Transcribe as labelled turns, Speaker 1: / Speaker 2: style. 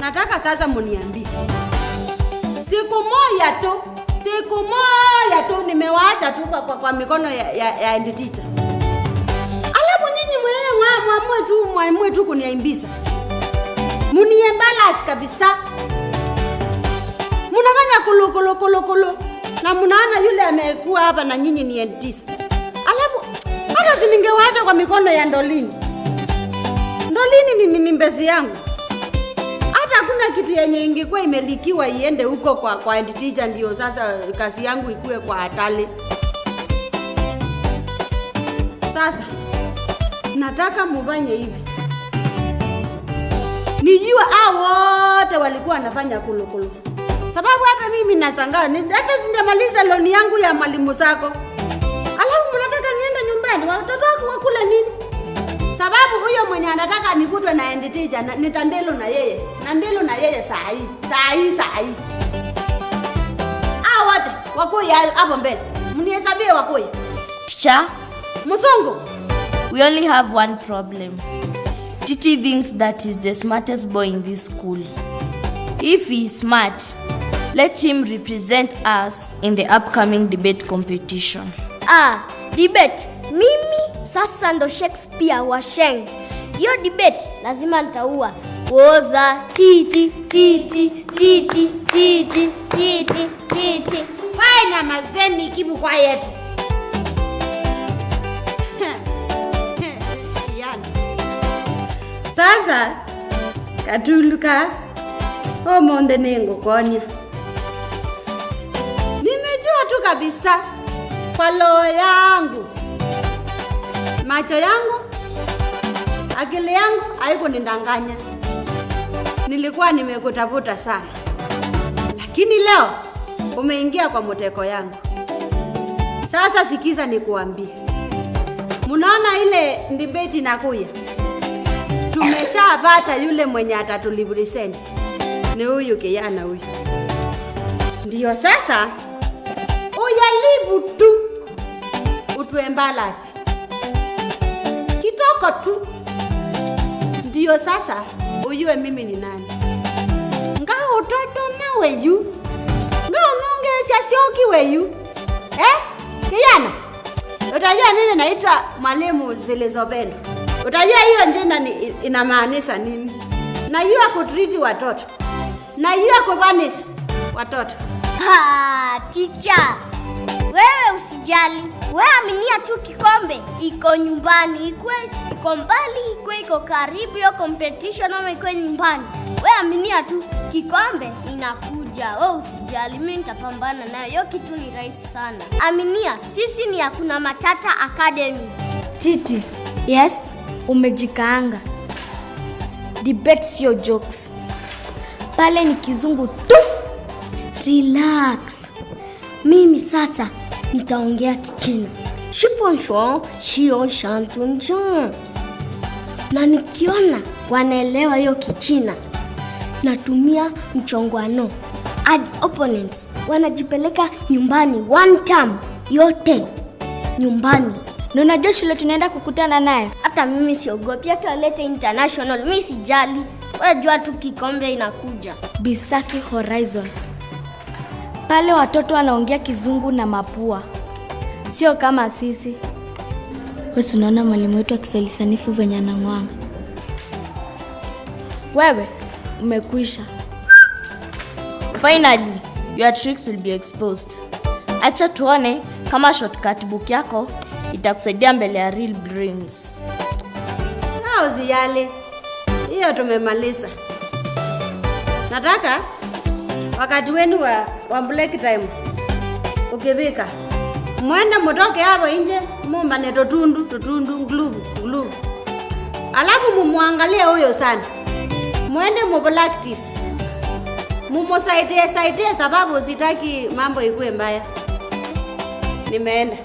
Speaker 1: Nataka sasa muniambie. Siku moja tu nimewaacha tu kwa mikono ya head teacher. Alafu nyinyi muamue tu kuniaimbisa. Muniembalance kabisa. Munafanya kulu. Na munaona yule amekuwa hapa na nyinyi ni head teacher. Alafu hata siningewaacha kwa mikono ya Ndolini. Ndolini ni mbezi yangu. Hata hakuna kitu yenye ingekuwa imelikiwa iende huko kwa head teacher ndio sasa kazi yangu ikue kwa Atale. Sasa nataka mufanye hivi. Nijua wote walikuwa wanafanya kulu. Sababu hata mimi nashangaa, hata sindamaliza loan yangu ya mwalimu zako. Alafu mnataka niende nyumbani, watoto wako wakule nini? Sababu huyo mwenye anataka nikutwe na head teacher nitandelo na yeye. Nandelo na yeye saa hii. Wote wakuya hapo mbele. Mnihesabie wakuya.
Speaker 2: Teacher,
Speaker 1: Musongo,
Speaker 2: we only have one problem. Titi thinks that he's the smartest boy in this school. If he is smart, let him represent us in the upcoming debate competition.
Speaker 3: Debate? Mimi sasa ndo Shakespeare wa Sheng. Hiyo debate lazima nitaua. Woza titi.
Speaker 1: fanya mazeni kibu kwa yetu. Sasa katuluka omonde nengo konya. Nimejua tu kabisa kwa roho yangu, macho yangu, akili yangu haiko nindanganya. Nilikuwa nimekutafuta sana, lakini leo umeingia kwa moteko yangu. Sasa sikiza nikuambie, munaona ile debate inakuya, tumeshapata yule mwenye atatulipresent ni huyu kijana huyu. Ndio sasa uyalibu tu utuembalasi kitoko tu. Ndio sasa uyue mimi ni nani. Ngao utoto na weyu, ngao nonge sioki weyu. Kijana, utajua nini naitwa mwalimu Zilizopenda? Utajua hiyo jina inamaanisha nini? Na hiyo kutreat watoto, na hiyo kubanis watoto.
Speaker 3: Teacher, wewe usijali. Wewe aminia tu kikombe iko nyumbani, iko mbali, iko karibu yo competition ama iko nyumbani. Wewe aminia tu kikombe inakuja. Wewe usijali, mimi nitapambana nayo. Hiyo kitu ni rahisi sana. Aminia, sisi ni Hakuna Matata Academy.
Speaker 4: Titi, yes, umejikaanga. Debate sio jokes. Pale ni kizungu tu. Relax. Mimi sasa nitaongea Kichina.
Speaker 3: Shifonsho, shio shantunjo.
Speaker 4: Na nikiona wanaelewa hiyo Kichina, natumia mchongwano. Ad opponents wanajipeleka nyumbani one term yote nyumbani. Na unajua shule tunaenda kukutana naye.
Speaker 3: Hata mimi siogopi, hata walete international, mimi sijali. Wewe jua tu kikombe inakuja.
Speaker 4: Bisaki Horizon. Pale watoto wanaongea kizungu na mapua. Sio kama sisi. Wewe unaona mwalimu wetu wa Kiswahili sanifu venye anang'wanga. Wewe umekwisha.
Speaker 2: Finally, your tricks will be exposed. Acha tuone kama shortcut book yako itakusaidia mbele ya real brains.
Speaker 1: Na usijali, hiyo tumemaliza. Nataka wakati wenu wa break time ukifika, mwende mtoke hapo nje, mumbane tutundu glue. Alafu mumuangalie huyo sana. Mwende practice. Mumosaidie sababu sitaki mambo ikue mbaya. Nimeenda.